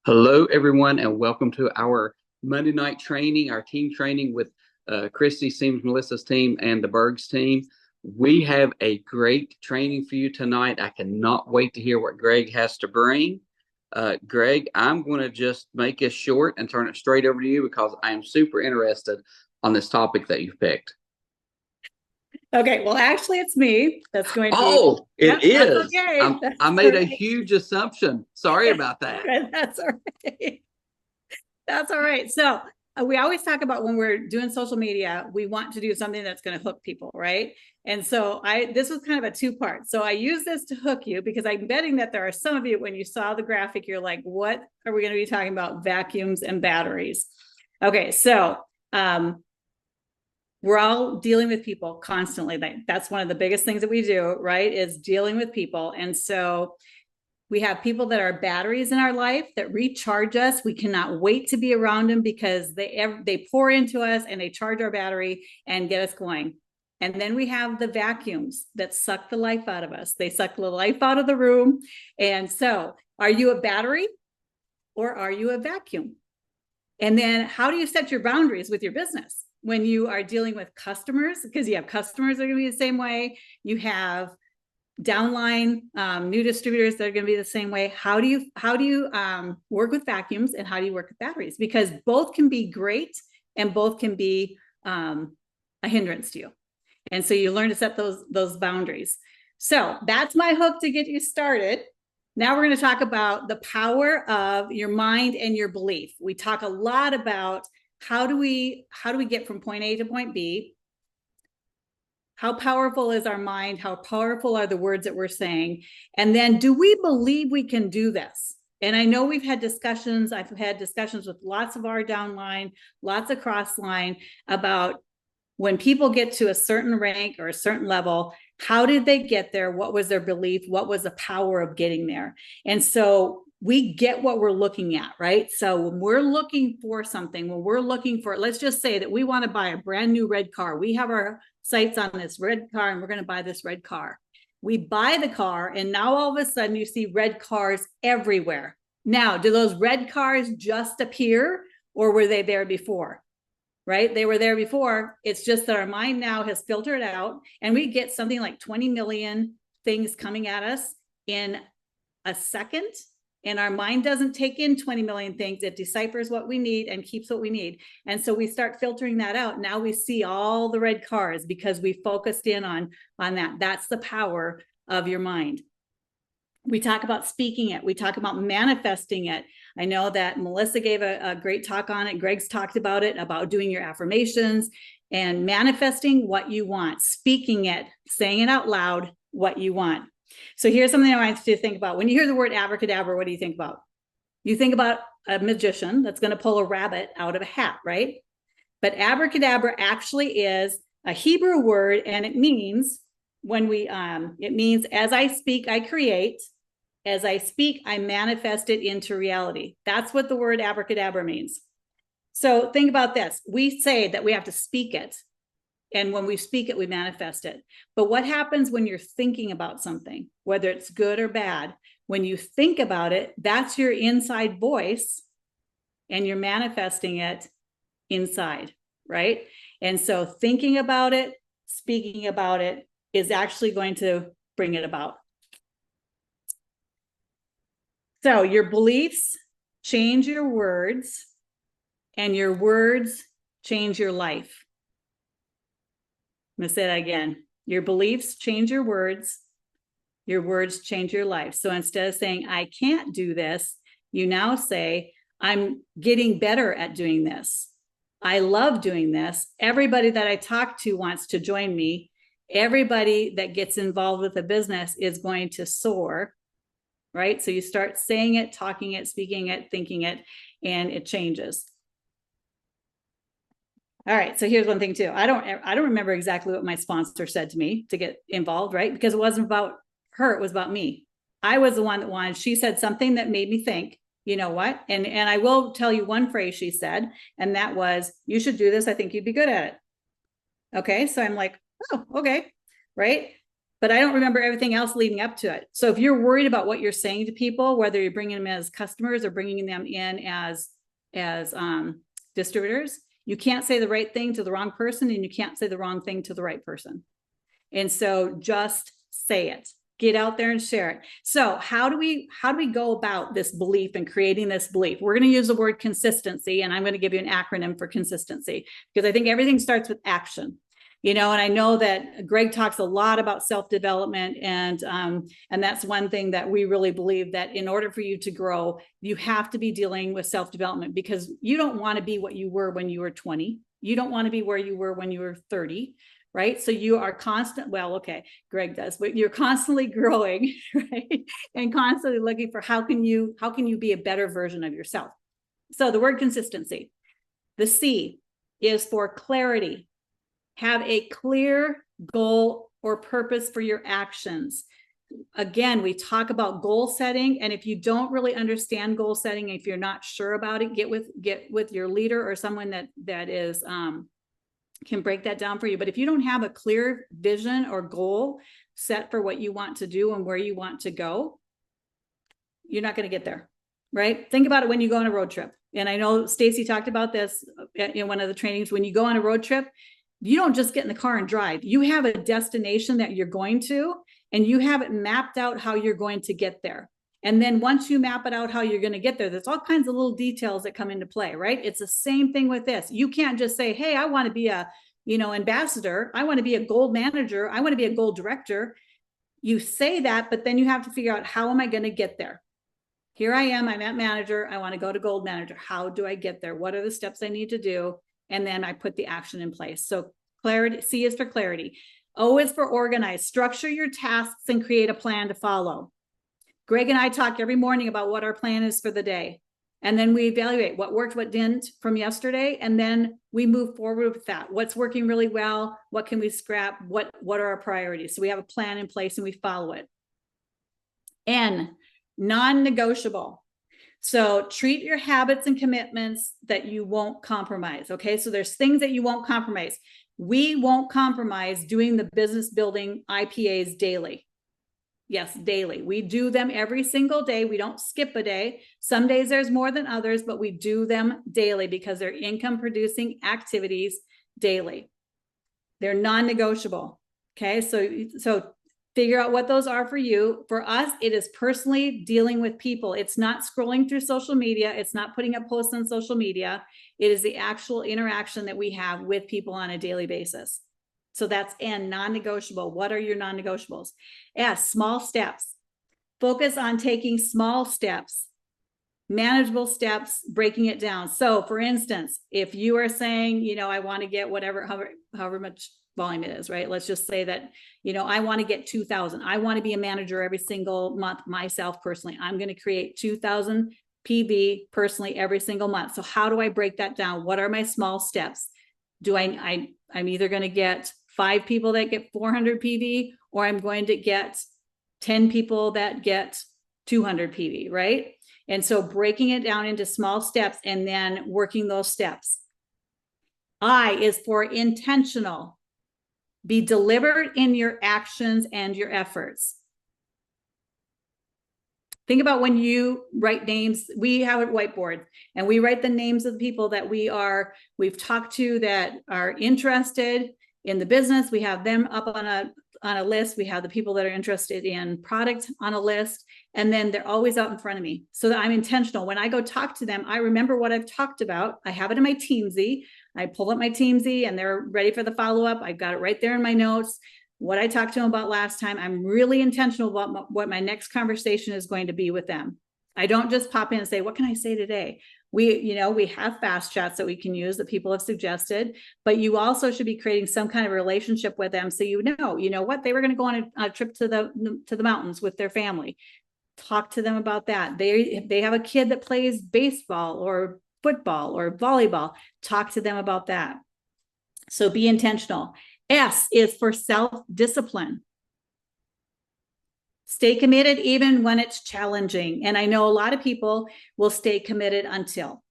Hello, everyone, and welcome to our Monday night training, our team training with Christy Seams, Melissa's team, and the Berg's team. We have a great training for you tonight. I cannot wait to hear what Greg has to bring. Greg, I'm going to just make it short and turn it straight over to you because I am super interested on this topic that you've picked. Okay, well, actually, it's me that's going to be. Oh, Yep, it that's is. okay. I That's all made a right. huge assumption. Sorry about that. That's all right. That's all right. So we always talk about when we're doing social media, we want to do something that's going to hook people, right? And so this was kind of a two-part. So I use this to hook you because I'm betting that there are some of you, when you saw the graphic, you're like, what are we going to be talking about? Vacuums and batteries. Okay, so we're all dealing with people constantly. That's one of the biggest things that we do, right? Is dealing with people. And so we have people that are batteries in our life that recharge us. We cannot wait to be around them because they pour into us and they charge our battery and get us going. And then we have the vacuums that suck the life out of us. They suck the life out of the room. And so, are you a battery or are you a vacuum? And then how do you set your boundaries with your business when you are dealing with customers? Because you have customers that are going to be the same way. You have downline new distributors that are going to be the same way. How do you work with vacuums and how do you work with batteries? Because both can be great and both can be a hindrance to you. And so you learn to set those boundaries. So that's my hook to get you started. Now we're going to talk about the power of your mind and your belief. We talk a lot about how do we get from point A to point B? How powerful is our mind? How powerful are the words that we're saying? And then do we believe we can do this? And I know we've had discussions. I've had discussions with lots of our downline, lots of crossline about when people get to a certain rank or a certain level, how did they get there? What was their belief? What was the power of getting there? And so we get what we're looking at, right? So when we're looking for something, when we're looking for, let's just say that we want to buy a brand new red car. We have our sights on this red car and we're going to buy this red car. We buy the car and now all of a sudden you see red cars everywhere. Now, do those red cars just appear or were they there before? Right? They were there before. It's just that our mind now has filtered out and we get something like 20 million things coming at us in a second. And our mind doesn't take in 20 million things. It deciphers what we need and keeps what we need. And so we start filtering that out. Now we see all the red cars because we focused in on that. That's the power of your mind. We talk about speaking it. We talk about manifesting it. I know that Melissa gave a great talk on it. Greg's talked about it, about doing your affirmations and manifesting what you want, speaking it, saying it out loud, what you want. So here's something I want you to think about. When you hear the word abracadabra, what do you think about? You think about a magician that's going to pull a rabbit out of a hat, right? But abracadabra actually is a Hebrew word, and it means it means as I speak, I create. As I speak, I manifest it into reality. That's what the word abracadabra means. So think about this. We say that we have to speak it. And when we speak it, we manifest it. But what happens when you're thinking about something, whether it's good or bad? When you think about it, that's your inside voice and you're manifesting it inside, right? And so thinking about it, speaking about it is actually going to bring it about. So your beliefs change your words, and your words change your life. I'm going to say that again. Your beliefs change your words change your life. So instead of saying, I can't do this, you now say, I'm getting better at doing this. I love doing this. Everybody that I talk to wants to join me. Everybody that gets involved with a business is going to soar, right? So you start saying it, talking it, speaking it, thinking it, and it changes. All right, so here's one thing too. I don't remember exactly what my sponsor said to me to get involved, right? Because it wasn't about her, it was about me. I was the one that wanted. She said something that made me think, you know what? And I will tell you one phrase she said, and that was, you should do this. I think you'd be good at it. Okay, so I'm like, oh, okay, right? but I don't remember everything else leading up to it. So if you're worried about what you're saying to people, whether you're bringing them as customers or bringing them in as distributors, you can't say the right thing to the wrong person, and you can't say the wrong thing to the right person. And so just say it. Get out there and share it. So how do we go about this belief and creating this belief? We're going to use the word consistency, and I'm going to give you an acronym for consistency, because I think everything starts with action. And I know that Greg talks a lot about self-development, and that's one thing that we really believe, that in order for you to grow, you have to be dealing with self-development, because you don't want to be what you were when you were 20. You don't want to be where you were when you were 30. Right. So you are Greg does, but you're constantly growing, right? And constantly looking for how can you be a better version of yourself? So the word consistency. The C is for clarity. Have a clear goal or purpose for your actions. Again, we talk about goal setting, and if you don't really understand goal setting, if you're not sure about it, get with your leader or someone that is can break that down for you. But if you don't have a clear vision or goal set for what you want to do and where you want to go, you're not going to get there, right? Think about it when you go on a road trip. And I know Stacy talked about this in one of the trainings. When you go on a road trip, you don't just get in the car and drive. You have a destination that you're going to, and you have it mapped out how you're going to get there. And then once you map it out how you're going to get there, there's all kinds of little details that come into play, right? It's the same thing with this. You can't just say, hey, I want to be a, ambassador. I want to be a gold manager. I want to be a gold director. You say that, but then you have to figure out, how am I going to get there? Here I am, I'm at manager. I want to go to gold manager. How do I get there? What are the steps I need to do? And then I put the action in place. So clarity, C is for clarity. O is for organize. Structure your tasks and create a plan to follow. Greg and I talk every morning about what our plan is for the day. And then we evaluate what worked, what didn't from yesterday. And then we move forward with that. What's working really well? What can we scrap? What are our priorities? So we have a plan in place and we follow it. N, non-negotiable. So treat your habits and commitments that you won't compromise. Okay. So there's things that you won't compromise. We won't compromise doing the business building IPAs daily. Yes, daily. We do them every single day. We don't skip a day. Some days there's more than others, but we do them daily because they're income producing activities daily. They're non-negotiable. Okay. So figure out what those are for you. For us, it is personally dealing with people. It's not scrolling through social media. It's not putting up posts on social media. It is the actual interaction that we have with people on a daily basis. So that's N, non-negotiable. What are your non-negotiables? S, small steps. Focus on taking small steps, manageable steps, breaking it down. So for instance, if you are saying, I want to get however much volume it is, right? Let's just say that, I want to get 2,000. I want to be a manager every single month myself personally. I'm going to create 2,000 PV personally every single month. So how do I break that down? What are my small steps? I'm either going to get 5 people that get 400 PV, or I'm going to get 10 people that get 200 PV, right? And so breaking it down into small steps and then working those steps. I is for intentional. Be deliberate in your actions and your efforts. Think about when you write names. We have a whiteboard and we write the names of the people that we've talked to that are interested in the business. We have them up on a list. We have the people that are interested in product on a list, and then they're always out in front of me so that I'm intentional. When I go talk to them, I remember what I've talked about. I have it in my Teamsy. I pull up my Teamsy and they're ready for the follow-up. I've got it right there in my notes. What I talked to them about last time. I'm really intentional about what my next conversation is going to be with them. I don't just pop in and say, what can I say today? We have fast chats that we can use that people have suggested, but you also should be creating some kind of relationship with them. So, you know what, they were going to go on a trip to the mountains with their family. Talk to them about that. They have a kid that plays baseball or football or volleyball. Talk to them about that. So be intentional. S is for self-discipline. Stay committed even when it's challenging. And I know a lot of people will stay committed until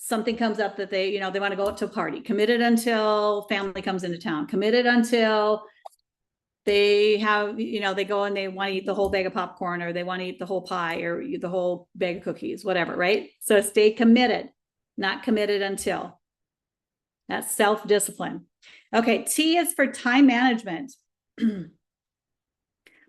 something comes up that they want to go out to a party, committed until family comes into town, committed until they have, they go and they want to eat the whole bag of popcorn, or they want to eat the whole pie, or the whole bag of cookies, whatever, right? So stay committed, not committed until. That's self-discipline. Okay, T is for time management.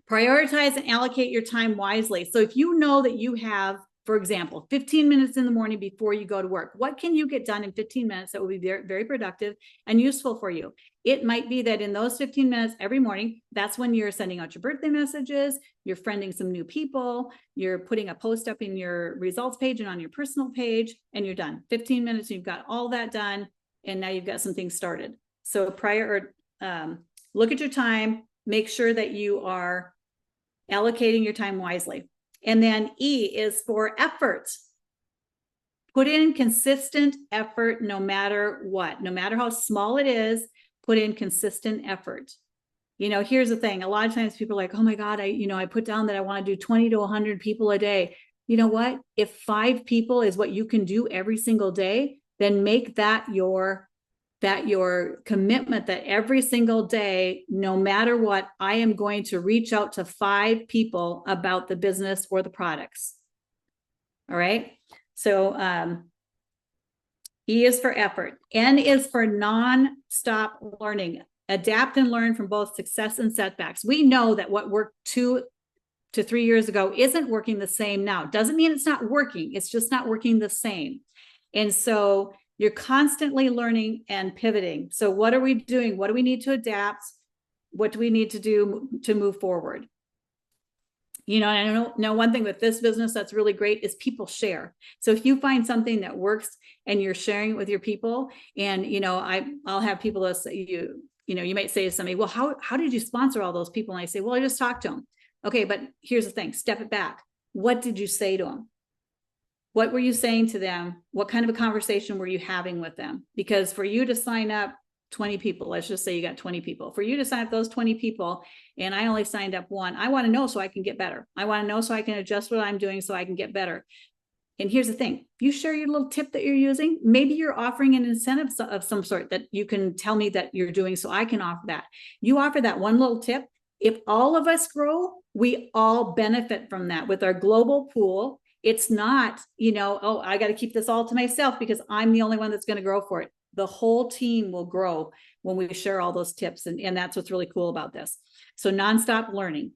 Prioritize and allocate your time wisely. So if you know that you have, for example, 15 minutes in the morning before you go to work, what can you get done in 15 minutes that will be very, very productive and useful for you? It might be that in those 15 minutes every morning, that's when you're sending out your birthday messages, you're friending some new people, you're putting a post up in your results page and on your personal page, and you're done. 15 minutes, you've got all that done, and now you've got some things started. So look at your time, make sure that you are allocating your time wisely. And then E is for effort. Put in consistent effort no matter what, no matter how small it is, put in consistent effort. Here's the thing. A lot of times people are like, oh my God, I put down that I want to do 20 to 100 people a day. You know what? If 5 people is what you can do every single day, then make that your commitment, that every single day, no matter what, I am going to reach out to 5 people about the business or the products. All right. So E is for effort. N is for non-stop learning. Adapt and learn from both success and setbacks. We know that what worked 2 to 3 years ago isn't working the same now. Doesn't mean it's not working. It's just not working the same. And so you're constantly learning and pivoting. So what are we doing? What do we need to adapt? What do we need to do to move forward? And I know one thing with this business that's really great is people share. So if you find something that works and you're sharing it with your people, and I'll have people that say, you might say to somebody, well, how did you sponsor all those people? And I say, well, I just talked to them. Okay, but here's the thing, step it back. What did you say to them? What were you saying to them? What kind of a conversation were you having with them? Because for you to sign up 20 people, let's just say you got 20 people, for you to sign up those 20 people, and I only signed up 1, I want to know so I can get better. I want to know so I can adjust what I'm doing so I can get better. And here's the thing, if you share your little tip that you're using, maybe you're offering an incentive of some sort that you can tell me that you're doing so I can offer that. You offer that one little tip. If all of us grow, we all benefit from that. With our global pool, it's not, oh, I got to keep this all to myself because I'm the only one that's going to grow for it. The whole team will grow when we share all those tips. And that's what's really cool about this. So nonstop learning.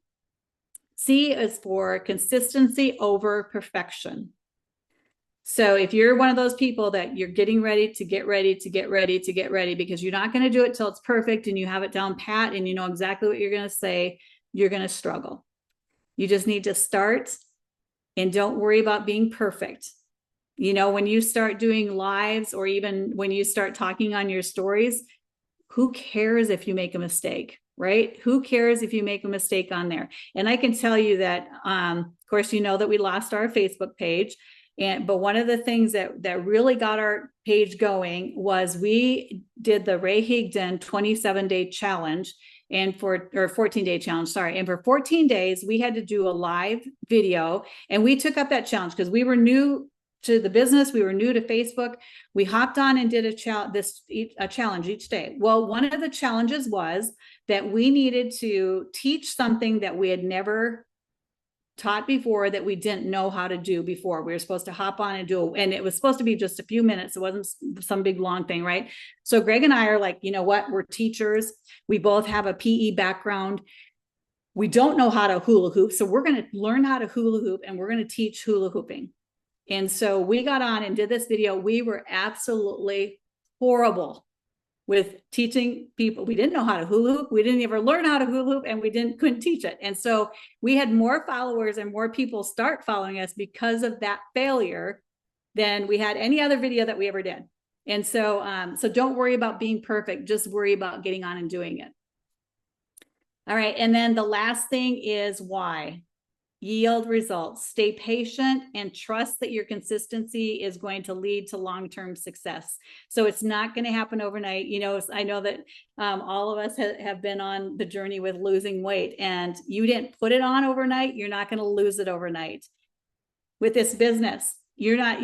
C is for consistency over perfection. So if you're one of those people that you're getting ready to get ready because you're not going to do it till it's perfect and you have it down pat and you know exactly what you're going to say, you're going to struggle. You just need to start and don't worry about being perfect. When you start doing lives, or even when you start talking on your stories, who cares if you make a mistake, right? Who cares if you make a mistake on there? And I can tell you that, of course, that we lost our Facebook page. But one of the things that really got our page going was we did the Ray Higdon 27-day challenge, or 14-day challenge, sorry. And for 14 days, we had to do a live video, and we took up that challenge because we were new to the business. We were new to Facebook. We hopped on and did a challenge each day. Well, one of the challenges was that we needed to teach something that we had never taught before, that we didn't know how to do before. We were supposed to hop on and do it, and it was supposed to be just a few minutes. It wasn't some big long thing, right? So Greg and I are like, you know what? We're teachers. We both have a PE background. We don't know how to hula hoop. So we're going to learn how to hula hoop, and we're going to teach hula hooping. And so we got on and did this video. We were absolutely horrible with teaching people. We didn't know how to hula hoop. We didn't ever learn how to hula hoop, and we couldn't teach it. And so we had more followers and more people start following us because of that failure than we had any other video that we ever did. And so, so don't worry about being perfect. Just worry about getting on and doing it. All right. And then the last thing is why. Yield results. Stay patient and trust that your consistency is going to lead to long-term success. So it's not going to happen overnight. I know that all of us have been on the journey with losing weight, and you didn't put it on overnight. You're not going to lose it overnight. With this business, You're not,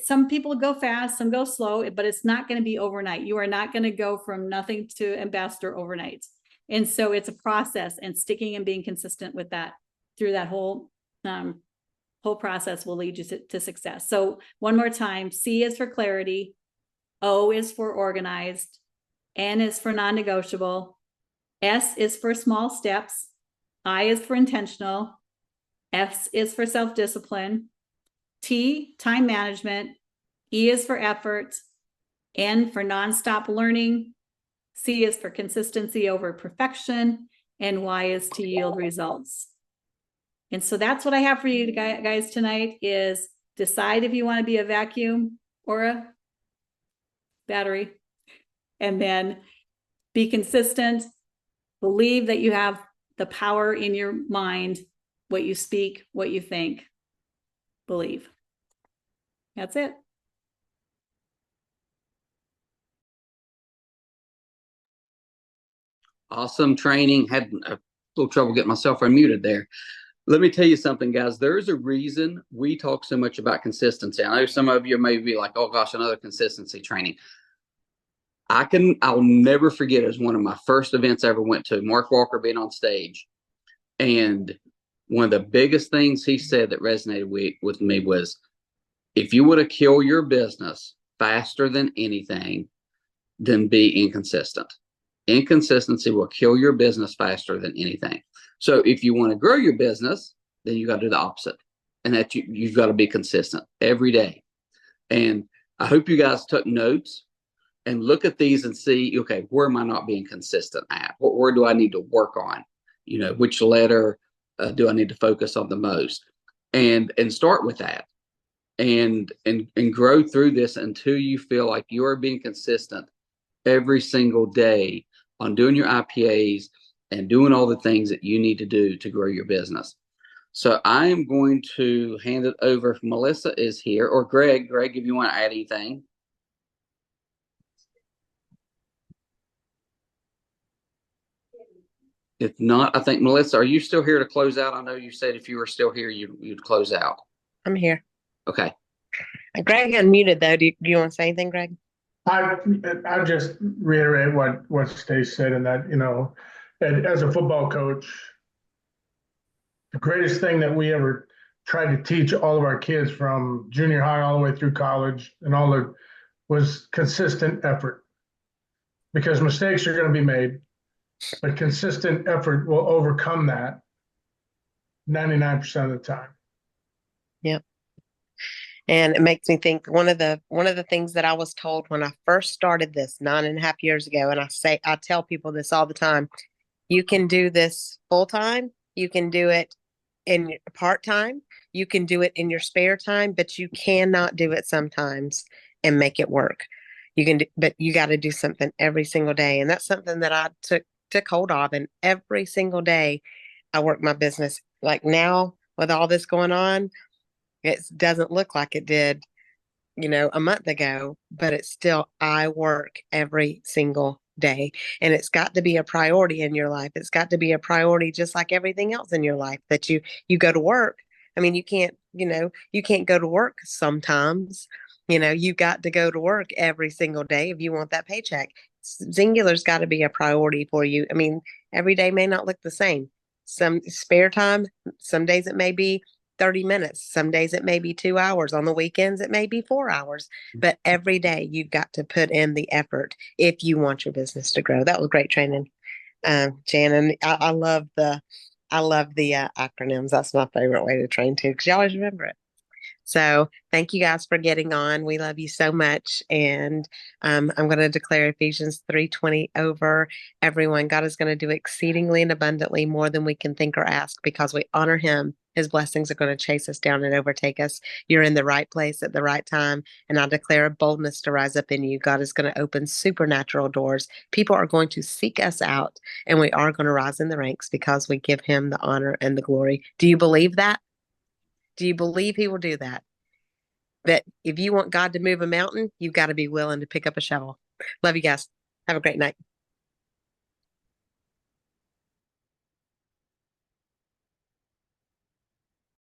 some people go fast, some go slow, but it's not going to be overnight. You are not going to go from nothing to ambassador overnight. And so it's a process, and sticking and being consistent with that through that whole process will lead you to success. So one more time, C is for clarity. O is for organized. N is for non-negotiable. S is for small steps. I is for intentional. S is for self-discipline. T, time management. E is for effort. N for nonstop learning. C is for consistency over perfection. And Y is to yield results. And so that's what I have for you guys tonight, is decide if you want to be a vacuum or a battery. And then be consistent. Believe that you have the power in your mind, what you speak, what you think. Believe. That's it. Awesome training. Had a little trouble getting myself unmuted there. Let me tell you something, guys. There's a reason we talk so much about consistency. I know some of you may be like, oh gosh, another consistency training. I'll never forget, it was one of my first events I ever went to, Mark Walker being on stage. And one of the biggest things he said that resonated with me was, if you want to kill your business faster than anything, then be inconsistent. Inconsistency will kill your business faster than anything. So if you want to grow your business, then you got to do the opposite. And that you've got to be consistent every day. And I hope you guys took notes and look at these and see, okay, where am I not being consistent at? Where do I need to work on? Which letter do I need to focus on the most? And start with that, and grow through this until you feel like you are being consistent every single day on doing your IPAs and doing all the things that you need to do to grow your business. So I am going to hand it over if Melissa is here, or Greg, if you want to add anything. If not, I think, Melissa, are you still here to close out? I know you said if you were still here, you'd close out. I'm here. Okay. Greg unmuted though. Do you want to say anything, Greg? I just reiterate what Stace said, and that, as a football coach, the greatest thing that we ever tried to teach all of our kids from junior high all the way through college and was consistent effort, because mistakes are going to be made, but consistent effort will overcome that 99% of the time. Yep. And it makes me think, one of the things that I was told when I first started this 9.5 years ago, and I tell people this all the time: you can do this full time, you can do it in part time, you can do it in your spare time, but you cannot do it sometimes and make it work. But you got to do something every single day, and that's something that I took hold of. And every single day, I work my business. Like now, with all this going on, it doesn't look like it did, a month ago, but it's still, I work every single day, and it's got to be a priority in your life. It's got to be a priority, just like everything else in your life, that you go to work. I mean, you can't go to work sometimes, you got to go to work every single day if you want that paycheck. Singular's got to be a priority for you. I mean, every day may not look the same. Some spare time, some days it may be 30 minutes. Some days it may be 2 hours. On the weekends, it may be 4 hours. But every day you've got to put in the effort if you want your business to grow. That was great training, Shannon. I love the acronyms. That's my favorite way to train too, because you always remember it. So thank you guys for getting on. We love you so much. And I'm going to declare Ephesians 3:20 over everyone. God is going to do exceedingly and abundantly more than we can think or ask, because we honor him. His blessings are going to chase us down and overtake us. You're in the right place at the right time. And I declare a boldness to rise up in you. God is going to open supernatural doors. People are going to seek us out, and we are going to rise in the ranks because we give him the honor and the glory. Do you believe that? Do you believe he will do that? That if you want God to move a mountain, you've got to be willing to pick up a shovel. Love you guys. Have a great night.